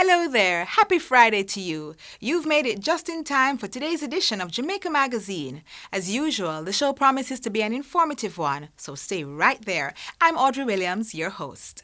Hello there, happy Friday to you. You've made it just in time for today's edition of Jamaica Magazine. As usual, the show promises to be an informative one, so stay right there. I'm Audrey Williams, your host.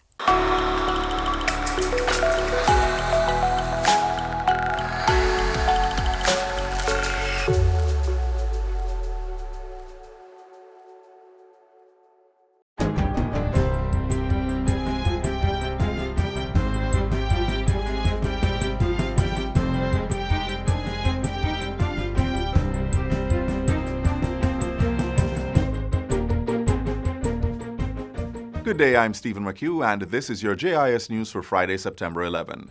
Good day, I'm Stephen McHugh, and this is your JIS News for Friday, September 11.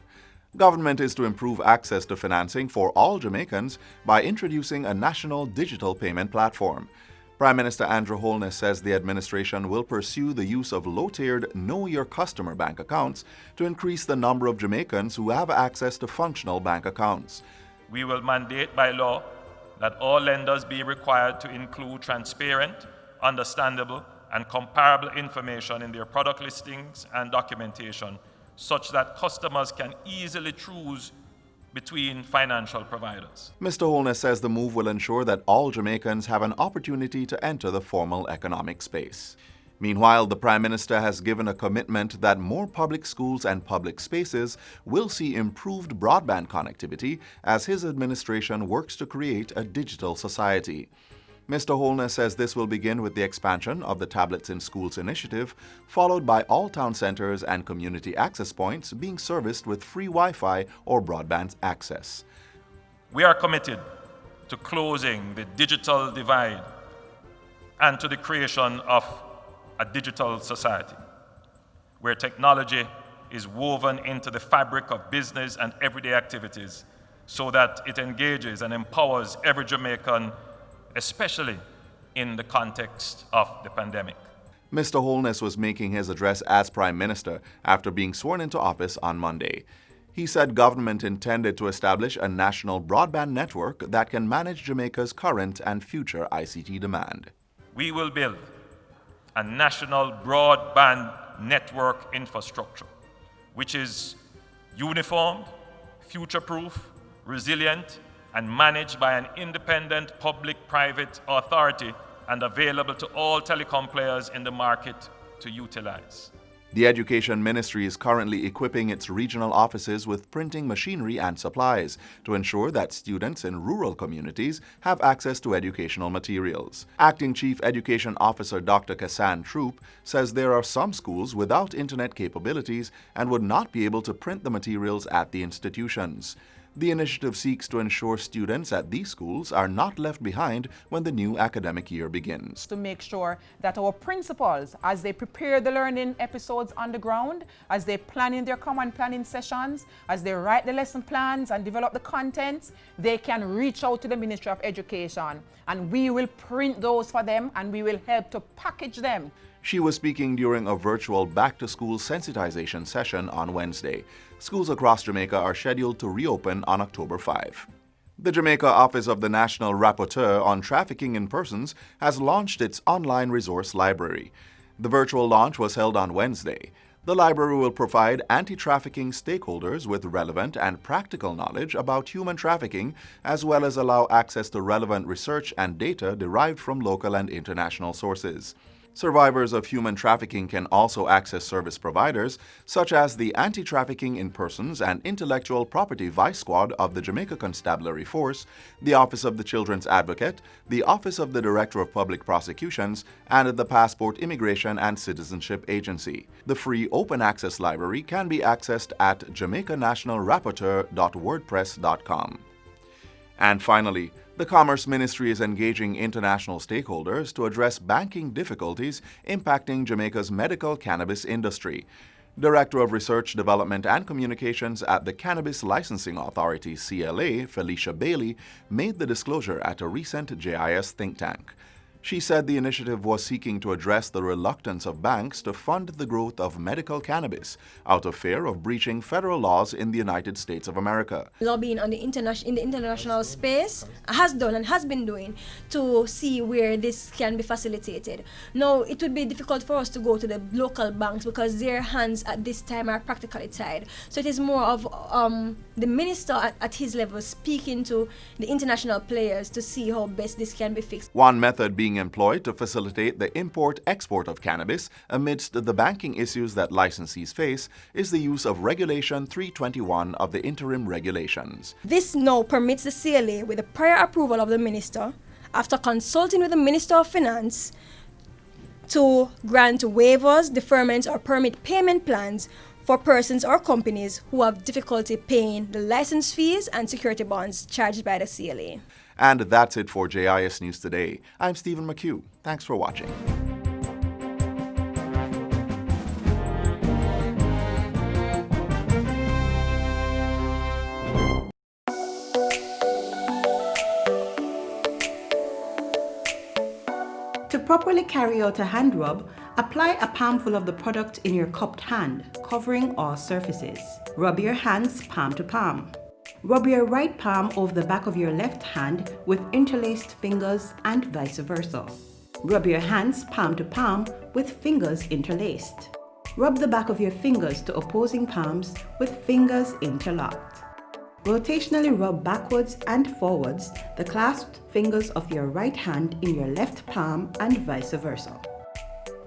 Government is to improve access to financing for all Jamaicans by introducing a national digital payment platform. Prime Minister Andrew Holness says the administration will pursue the use of low-tiered Know Your Customer bank accounts to increase the number of Jamaicans who have access to functional bank accounts. We will mandate by law that all lenders be required to include transparent, understandable, and comparable information in their product listings and documentation such that customers can easily choose between financial providers. Mr. Holness says the move will ensure that all Jamaicans have an opportunity to enter the formal economic space. Meanwhile, the Prime Minister has given a commitment that more public schools and public spaces will see improved broadband connectivity as his administration works to create a digital society. Mr. Holness says this will begin with the expansion of the Tablets in Schools initiative, followed by all town centers and community access points being serviced with free Wi-Fi or broadband access. We are committed to closing the digital divide and to the creation of a digital society where technology is woven into the fabric of business and everyday activities so that it engages and empowers every Jamaican, especially in the context of the pandemic. Mr. Holness was making his address as Prime Minister after being sworn into office on Monday. He said government intended to establish a national broadband network that can manage Jamaica's current and future ICT demand. We will build a national broadband network infrastructure, which is uniformed, future-proof, resilient, and managed by an independent public-private authority and available to all telecom players in the market to utilize. The Education Ministry is currently equipping its regional offices with printing machinery and supplies to ensure that students in rural communities have access to educational materials. Acting Chief Education Officer Dr. Kassan Troop says there are some schools without internet capabilities and would not be able to print the materials at the institutions. The initiative seeks to ensure students at these schools are not left behind when the new academic year begins. To make sure that our principals, as they prepare the learning episodes on the ground, as they plan in their common planning sessions, as they write the lesson plans and develop the contents, they can reach out to the Ministry of Education. And we will print those for them and we will help to package them. She was speaking during a virtual back-to-school sensitization session on Wednesday. Schools across Jamaica are scheduled to reopen on October 5. The Jamaica Office of the National Rapporteur on Trafficking in Persons has launched its online resource library. The virtual launch was held on Wednesday. The library will provide anti-trafficking stakeholders with relevant and practical knowledge about human trafficking, as well as allow access to relevant research and data derived from local and international sources. Survivors of human trafficking can also access service providers such as the Anti-trafficking in Persons and Intellectual Property Vice Squad of the Jamaica Constabulary Force, the Office of the Children's Advocate, the Office of the Director of Public Prosecutions, and the Passport Immigration and Citizenship Agency. The free open access library can be accessed at jamaicanationalrapporteur.wordpress.com. And finally, the Commerce Ministry is engaging international stakeholders to address banking difficulties impacting Jamaica's medical cannabis industry. Director of Research, Development and Communications at the Cannabis Licensing Authority, CLA, Felicia Bailey, made the disclosure at a recent JIS think tank. She said the initiative was seeking to address the reluctance of banks to fund the growth of medical cannabis out of fear of breaching federal laws in the United States of America. Lobbying on in the international space has done and has been doing to see where this can be facilitated. Now, it would be difficult for us to go to the local banks because their hands at this time are practically tied. So it is more of the minister at his level speaking to the international players to see how best this can be fixed. One method being employed to facilitate the import-export of cannabis amidst the banking issues that licensees face is the use of Regulation 321 of the interim regulations. This now permits the CLA, with the prior approval of the minister, after consulting with the Minister of Finance, to grant waivers, deferments, or permit payment plans for persons or companies who have difficulty paying the license fees and security bonds charged by the CLA. And that's it for JIS News Today. I'm Stephen McHugh. Thanks for watching. To properly carry out a hand rub, apply a palmful of the product in your cupped hand, covering all surfaces. Rub your hands palm to palm. Rub your right palm over the back of your left hand with interlaced fingers and vice versa. Rub your hands palm to palm with fingers interlaced. Rub the back of your fingers to opposing palms with fingers interlocked. Rotationally rub backwards and forwards the clasped fingers of your right hand in your left palm and vice versa.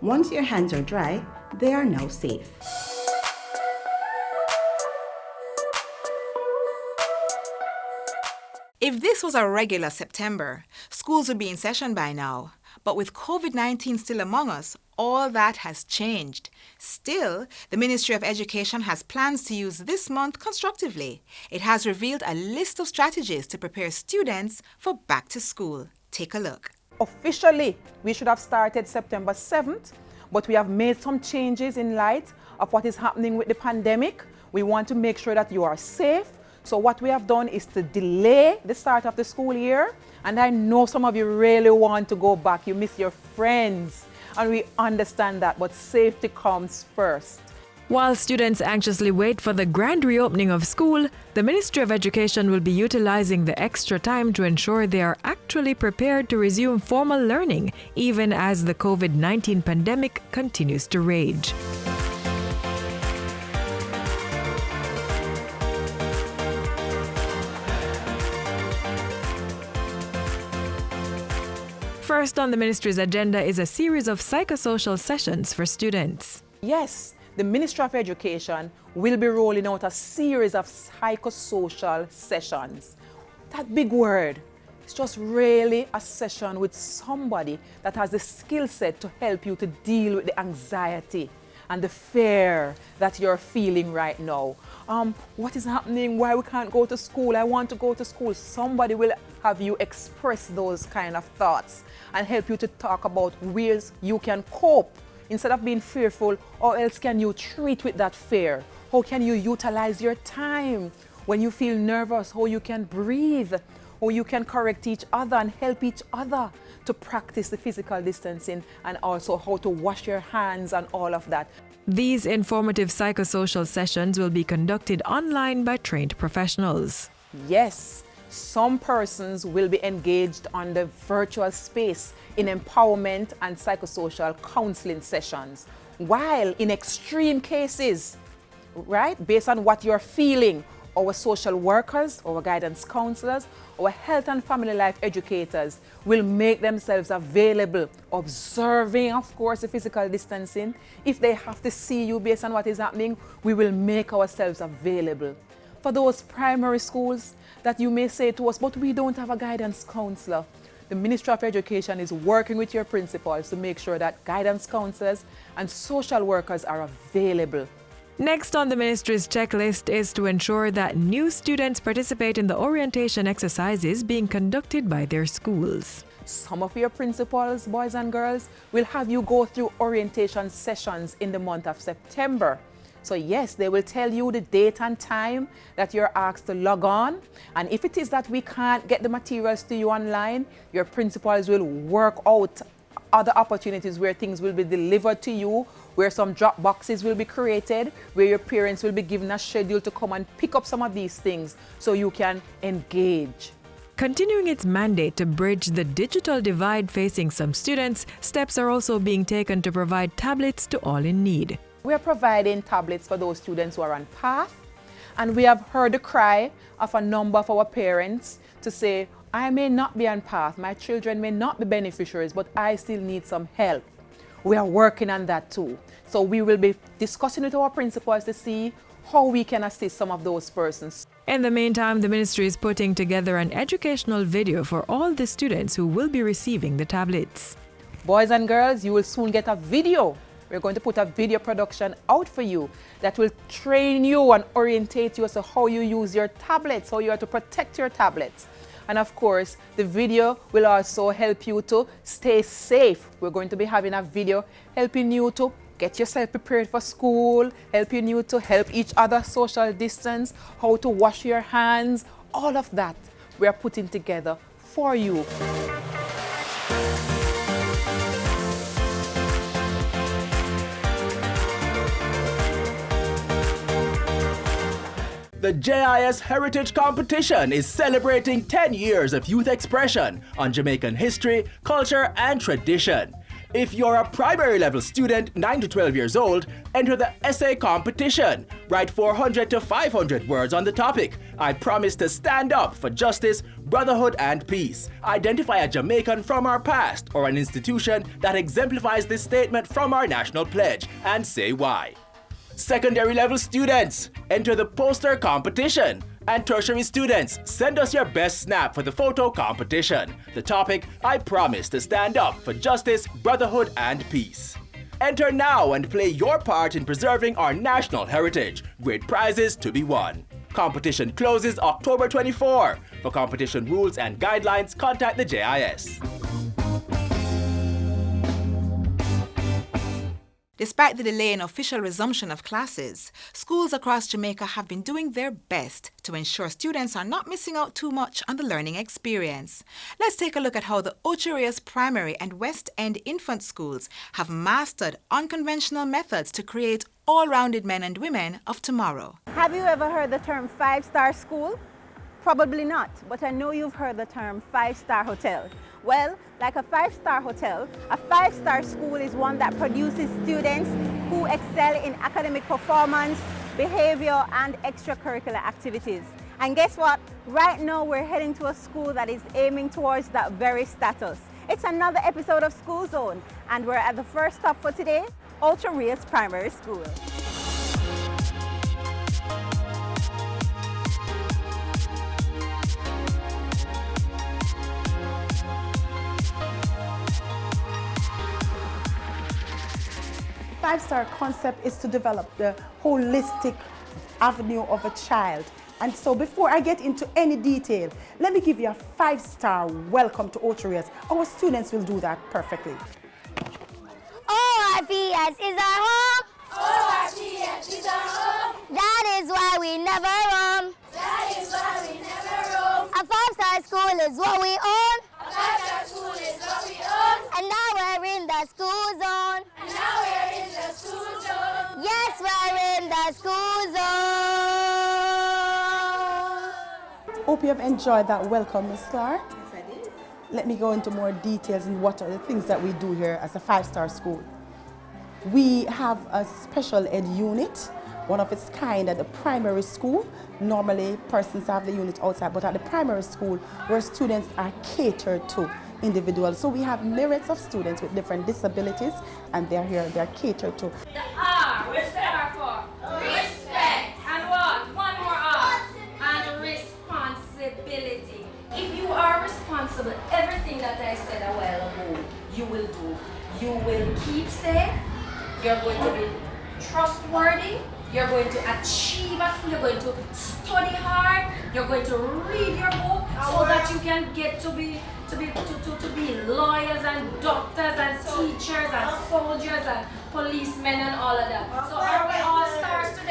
Once your hands are dry, they are now safe. If this was a regular September, schools would be in session by now. But with COVID-19 still among us, all that has changed. Still, the Ministry of Education has plans to use this month constructively. It has revealed a list of strategies to prepare students for back to school. Take a look. Officially, we should have started September 7th, but we have made some changes in light of what is happening with the pandemic. We want to make sure that you are safe. So what we have done is to delay the start of the school year. And I know some of you really want to go back. You miss your friends. And we understand that, but safety comes first. While students anxiously wait for the grand reopening of school, the Ministry of Education will be utilizing the extra time to ensure they are actually prepared to resume formal learning, even as the COVID-19 pandemic continues to rage. First on the ministry's agenda is a series of psychosocial sessions for students. Yes, the Ministry of Education will be rolling out a series of psychosocial sessions. That big word, it's just really a session with somebody that has the skill set to help you to deal with the anxiety and the fear that you're feeling right now. What is happening? Why we can't go to school? I want to go to school. Somebody will have you express those kind of thoughts and help you to talk about ways you can cope instead of being fearful. Or else can you treat with that fear? How can you utilize your time when you feel nervous? How you can breathe? How you can correct each other and help each other to practice the physical distancing, and also how to wash your hands and all of that. These informative psychosocial sessions will be conducted online by trained professionals. Yes, some persons will be engaged on the virtual space in empowerment and psychosocial counseling sessions, while in extreme cases, right, based on what you're feeling, our social workers, our guidance counselors, our health and family life educators will make themselves available, observing, of course, the physical distancing. If they have to see you based on what is happening, we will make ourselves available. For those primary schools that you may say to us, but we don't have a guidance counselor, the Ministry of Education is working with your principals to make sure that guidance counselors and social workers are available. Next on the ministry's checklist is to ensure that new students participate in the orientation exercises being conducted by their schools. Some of your principals, boys and girls, will have you go through orientation sessions in the month of September. So yes, they will tell you the date and time that you're asked to log on. And if it is that we can't get the materials to you online, your principals will work out other opportunities where things will be delivered to you, where some drop boxes will be created, where your parents will be given a schedule to come and pick up some of these things so you can engage. Continuing its mandate to bridge the digital divide facing some students, steps are also being taken to provide tablets to all in need. We are providing tablets for those students who are on path, and we have heard the cry of a number of our parents to say, I may not be on path, my children may not be beneficiaries, but I still need some help. We are working on that too. So we will be discussing with our principals to see how we can assist some of those persons. In the meantime, the ministry is putting together an educational video for all the students who will be receiving the tablets. Boys and girls, you will soon get a video. We're going to put a video production out for you that will train you and orientate you as to how you use your tablets, how you are to protect your tablets. And of course, the video will also help you to stay safe. We're going to be having a video helping you to get yourself prepared for school, helping you to help each other social distance, how to wash your hands, all of that we are putting together for you. The JIS Heritage Competition is celebrating 10 years of youth expression on Jamaican history, culture, and tradition. If you're a primary level student, 9 to 12 years old, enter the essay competition. Write 400 to 500 words on the topic. I promise to stand up for justice, brotherhood, and peace. Identify a Jamaican from our past or an institution that exemplifies this statement from our national pledge and say why. Secondary level students, enter the poster competition. And tertiary students, send us your best snap for the photo competition. The topic, I promise to stand up for justice, brotherhood, and peace. Enter now and play your part in preserving our national heritage. Great prizes to be won. Competition closes October 24. For competition rules and guidelines, contact the JIS. Despite the delay in official resumption of classes, schools across Jamaica have been doing their best to ensure students are not missing out too much on the learning experience. Let's take a look at how the Ocho Rios Primary and West End Infant Schools have mastered unconventional methods to create all-rounded men and women of tomorrow. Have you ever heard the term five-star school? Probably not, but I know you've heard the term five-star hotel. Well, like a five-star hotel, a five-star school is one that produces students who excel in academic performance, behavior, and extracurricular activities. And guess what? Right now we're heading to a school that is aiming towards that very status. It's another episode of School Zone, and we're at the first stop for today, Ocho Rios Primary School. Five-star concept is to develop the holistic avenue of a child. And so before I get into any detail, let me give you a five-star welcome to Ocho Rios. Our students will do that perfectly. ORPS is our home. ORPS is our home. That is why we never roam. That is why we never roam. A five-star school is what we own. A five-star school is what we own. And now we're in the school zone. And now we're in the school zone. Yes, we're in the school zone. Hope you have enjoyed that welcome, Ms. Clark. Yes, I did. Let me go into more details in what are the things that we do here as a five-star school. We have a special ed unit, one of its kind at the primary school. Normally, persons have the unit outside, but at the primary school, where students are catered to individuals. So we have myriads of students with different disabilities, and they're here, they're catered to. The R, what does the R for? Respect. And what? One more R. And responsibility. If you are responsible, everything that I said a while ago, you will do. You will keep safe. You're going to be trustworthy. You're going to achieve it. You're going to study hard. You're going to read your book so that you can get to be lawyers and doctors and teachers and soldiers and policemen and all of that. So are we all stars today?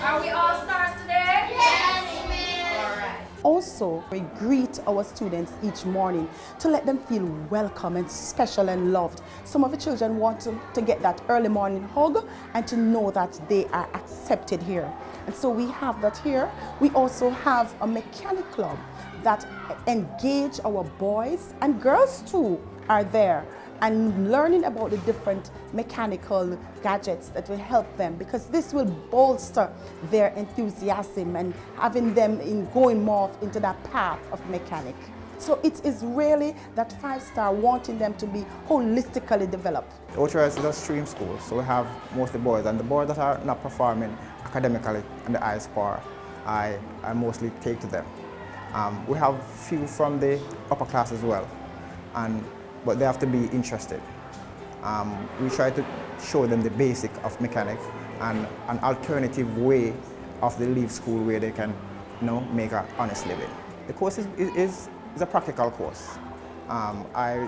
Are we all stars today? Yes, ma'am. All right. Also, we greet our students each morning to let them feel welcome and special and loved. Some of the children want to get that early morning hug and to know that they are accepted here. And so we have that here. We also have a mechanic club that engage our boys and girls too are there and learning about the different mechanical gadgets that will help them, because this will bolster their enthusiasm and having them in going more into that path of mechanic. So it is really that 5-star wanting them to be holistically developed. OTRS is a stream school, so we have mostly boys, and the boys that are not performing academically in the ISPAR, I mostly take to them. We have few from the upper class as well, but they have to be interested. We try to show them the basic of mechanics and an alternative way of the leave school where they can, make an honest living. The course is a practical course. I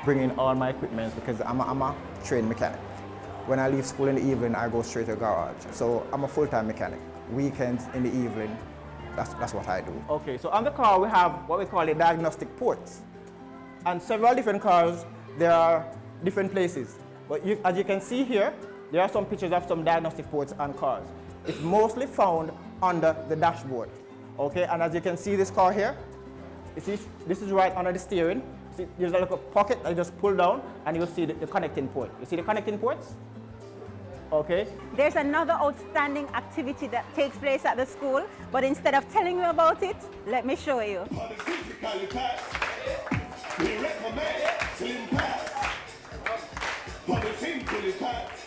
bring in all my equipment because I'm a trained mechanic. When I leave school in the evening, I go straight to the garage. So I'm a full-time mechanic. Weekends in the evening, that's what I do. Okay, so on the car we have what we call the diagnostic ports. And several different cars, there are different places. But as you can see here, there are some pictures of some diagnostic ports on cars. It's mostly found under the dashboard. Okay, and as you can see this car here, you see, this is right under the steering. See, there's a little pocket that you just pull down and you'll see the connecting port. You see the connecting ports? Okay. There's another outstanding activity that takes place at the school, but instead of telling you about it, let me show you. We recommend slim pads. For the simple pads,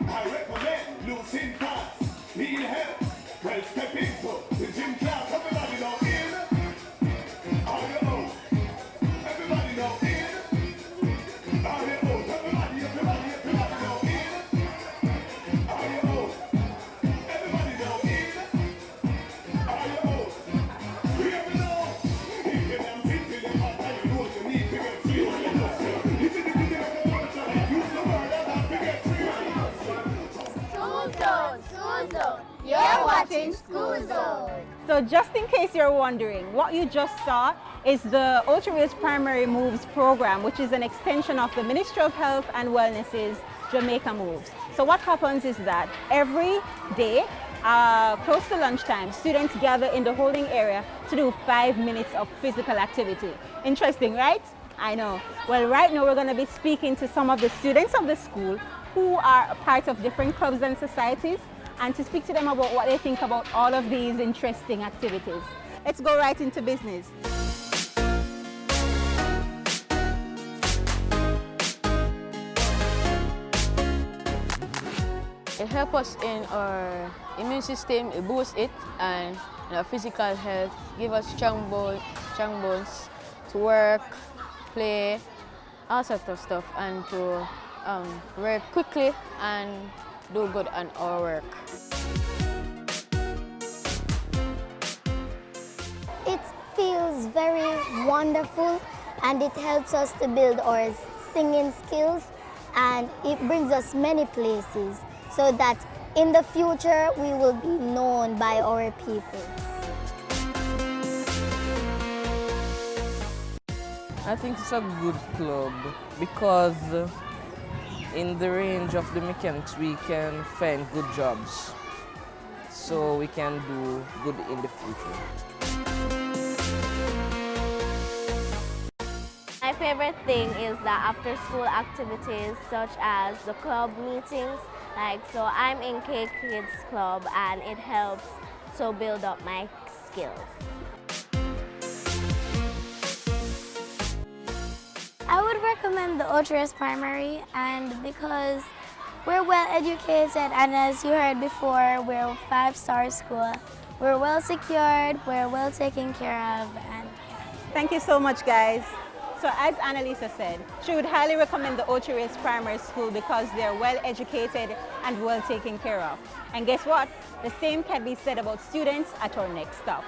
I recommend loosen pads. Need help? Well, step into the gym class. Everybody know in. On your own. Everybody know in. On your own. Everybody know in. On your own. Everybody know in. On your own. We ever know. If you damn fit to the hot, you know you need to get free. If you didn't get a water, use the word that to get free. School Zone, School Zone. You're watching School Zone. So just in case you're wondering, what you just saw is the Ultra-Race Primary Moves program, which is an extension of the Ministry of Health and Wellness's Jamaica Moves. So what happens is that every day, close to lunchtime, students gather in the holding area to do 5 minutes of physical activity. Interesting, right? I know. Well, right now we're going to be speaking to some of the students of the school who are a part of different clubs and societies, and to speak to them about what they think about all of these interesting activities. Let's go right into business. It helps us in our immune system, it boosts it, and in our physical health, give us strong bones to work, play, all sorts of stuff, and to work quickly and do good on our work. It feels very wonderful, and it helps us to build our singing skills, and it brings us many places so that in the future we will be known by our people. I think it's a good club because in the range of the mechanics we can find good jobs, so we can do good in the future. My favorite thing is the after-school activities such as the club meetings. So I'm in K Kids Club and it helps to build up my skills. I would recommend the Ultra-Race Primary, and because we're well educated, and as you heard before, we're a 5-star school. We're well secured, we're well taken care of. And Thank you so much, guys. So as Annalisa said, she would highly recommend the Ultra-Race Primary School because they're well educated and well taken care of. And guess what? The same can be said about students at our next stop.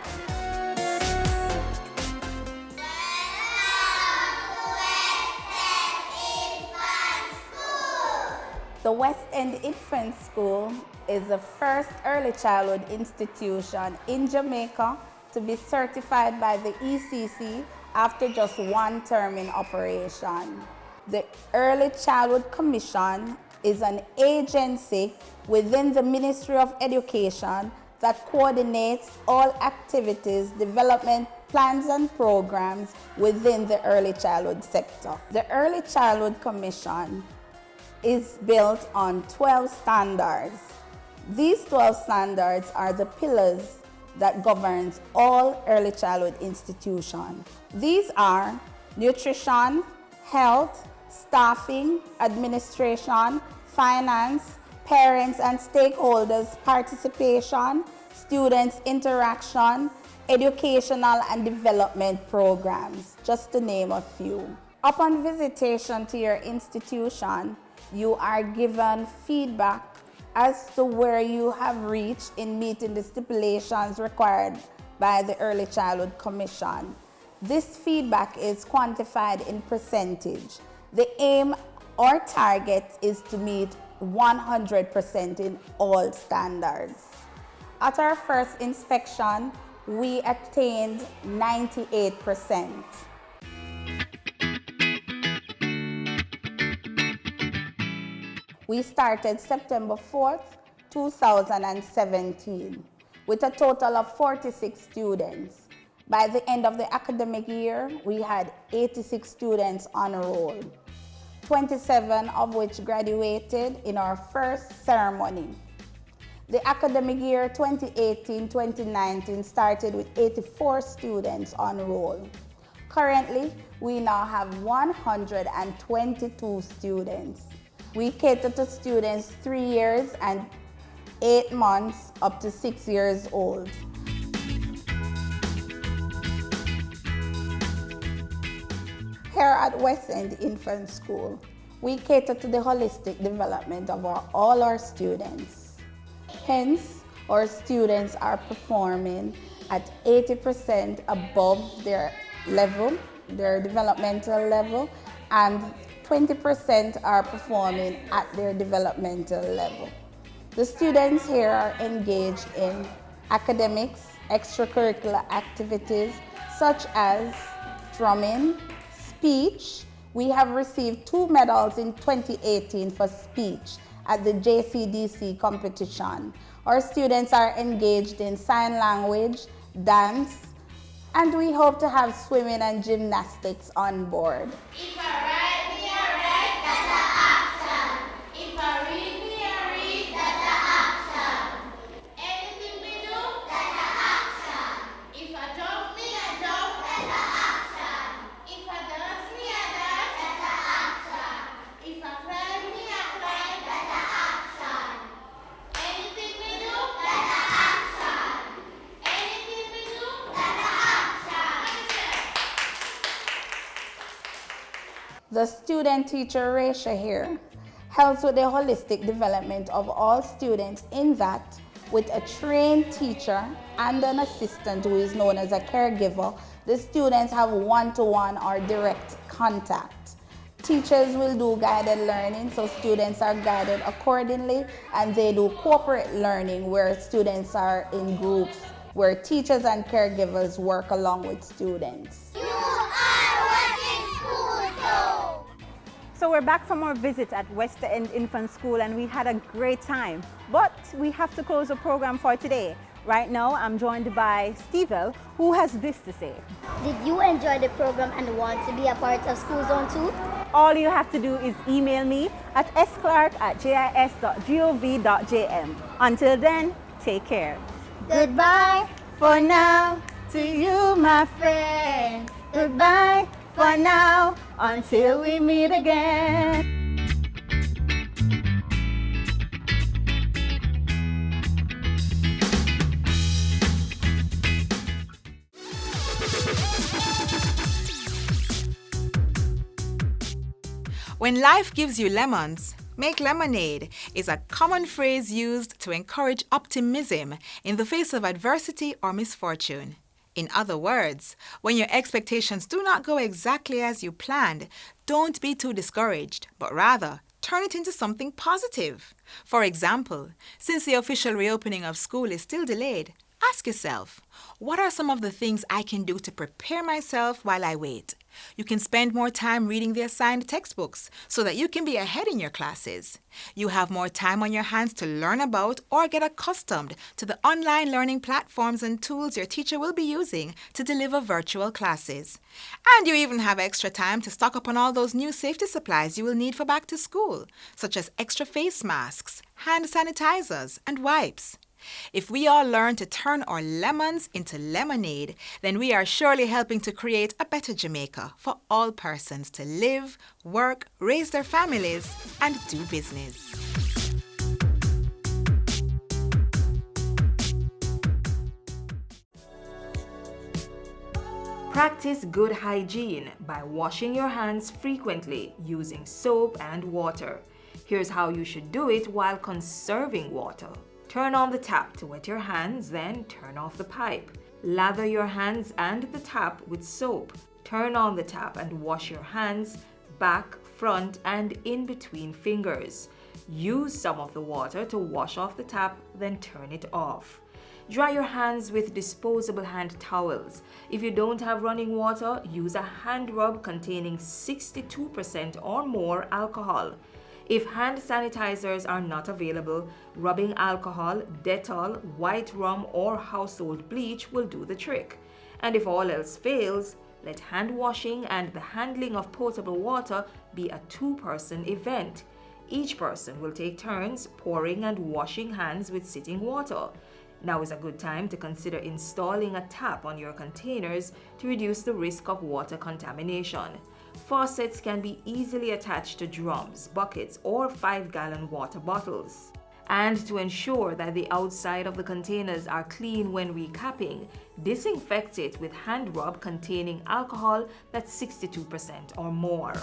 The So West End Infant School is the first early childhood institution in Jamaica to be certified by the ECC after just one term in operation. The Early Childhood Commission is an agency within the Ministry of Education that coordinates all activities, development plans and programs within the early childhood sector. The Early Childhood Commission is built on 12 standards. These 12 standards are the pillars that governs all early childhood institutions. These are nutrition, health, staffing, administration, finance, parents and stakeholders participation, students interaction, educational and development programs, just to name a few. Upon visitation to your institution, you are given feedback as to where you have reached in meeting the stipulations required by the Early Childhood Commission. This feedback is quantified in percentage. The aim or target is to meet 100% in all standards. At our first inspection, we attained 98%. We started September 4th, 2017, with a total of 46 students. By the end of the academic year, we had 86 students on roll, 27 of which graduated in our first ceremony. The academic year 2018-2019 started with 84 students on roll. Currently, we now have 122 students. We cater to students 3 years and 8 months up to 6 years old. Here at West End Infant School, we cater to the holistic development of all our students. Hence, our students are performing at 80% above their level, their developmental level, and 20% are performing at their developmental level. The students here are engaged in academics, extracurricular activities such as drumming, speech. We have received 2 medals in 2018 for speech at the JCDC competition. Our students are engaged in sign language, dance, and we hope to have swimming and gymnastics on board. If I write, me I write, that's an action. If I read, me I read, that's an action. Anything we do, that's an action. If I jump, me I jump, that's an action. If I dance, me I dance, that's an action. If I climb, me I climb, that's an action. Anything we do, that's an action. Anything we do, that's an action. The student-teacher ratio here helps with the holistic development of all students in that with a trained teacher and an assistant who is known as a caregiver, the students have one-to-one or direct contact. Teachers will do guided learning, so students are guided accordingly, and they do corporate learning where students are in groups, where teachers and caregivers work along with students. So we're back from our visit at West End Infant School and we had a great time. But we have to close the program for today. Right now, I'm joined by Steve, who has this to say. Did you enjoy the program and want to be a part of School Zone 2? All you have to do is email me at sclark@jis.gov.jm. Until then, take care. Goodbye for now to you, my friend. Goodbye for now until we meet again. When life gives you lemons, make lemonade is a common phrase used to encourage optimism in the face of adversity or misfortune. In other words, when your expectations do not go exactly as you planned, don't be too discouraged, but rather turn it into something positive. For example, since the official reopening of school is still delayed, ask yourself, what are some of the things I can do to prepare myself while I wait? You can spend more time reading the assigned textbooks so that you can be ahead in your classes. You have more time on your hands to learn about or get accustomed to the online learning platforms and tools your teacher will be using to deliver virtual classes. And you even have extra time to stock up on all those new safety supplies you will need for back to school, such as extra face masks, hand sanitizers, and wipes. If we all learn to turn our lemons into lemonade, then we are surely helping to create a better Jamaica for all persons to live, work, raise their families, and do business. Practice good hygiene by washing your hands frequently using soap and water. Here's how you should do it while conserving water. Turn on the tap to wet your hands, then turn off the pipe. Lather your hands and the tap with soap. Turn on the tap and wash your hands, back, front, and in between fingers. Use some of the water to wash off the tap, then turn it off. Dry your hands with disposable hand towels. If you don't have running water, use a hand rub containing 62% or more alcohol. If hand sanitizers are not available, rubbing alcohol, Dettol, white rum, or household bleach will do the trick. And if all else fails, let hand washing and the handling of potable water be a two-person event. Each person will take turns pouring and washing hands with sitting water. Now is a good time to consider installing a tap on your containers to reduce the risk of water contamination. Faucets can be easily attached to drums, buckets, or 5-gallon water bottles. And to ensure that the outside of the containers are clean when recapping, disinfect it with hand rub containing alcohol that's 62% or more.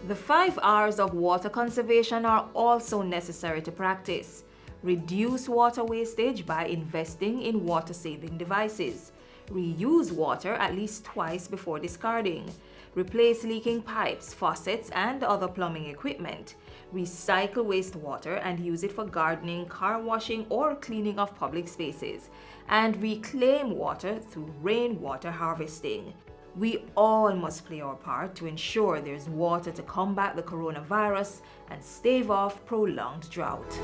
The 5 R's of water conservation are also necessary to practice. Reduce water wastage by investing in water-saving devices. Reuse water at least twice before discarding. Replace leaking pipes, faucets, and other plumbing equipment. Recycle wastewater and use it for gardening, car washing, or cleaning of public spaces. And reclaim water through rainwater harvesting. We all must play our part to ensure there's water to combat the coronavirus and stave off prolonged drought.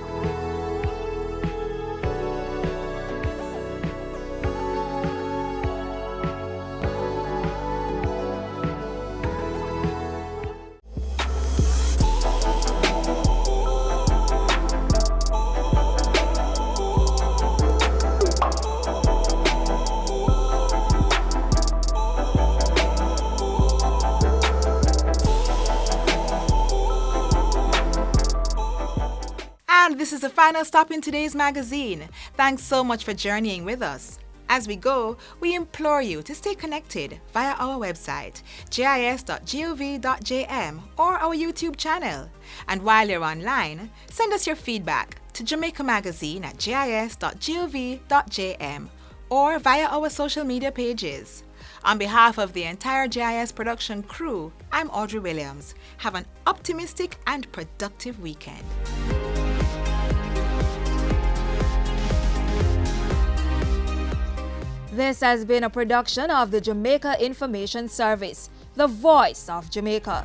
And this is the final stop in today's magazine. Thanks so much for journeying with us. As we go, we implore you to stay connected via our website, gis.gov.jm, or our YouTube channel. And while you're online, send us your feedback to Jamaica Magazine at gis.gov.jm or via our social media pages. On behalf of the entire GIS production crew, I'm Audrey Williams. Have an optimistic and productive weekend. This has been a production of the Jamaica Information Service, the voice of Jamaica.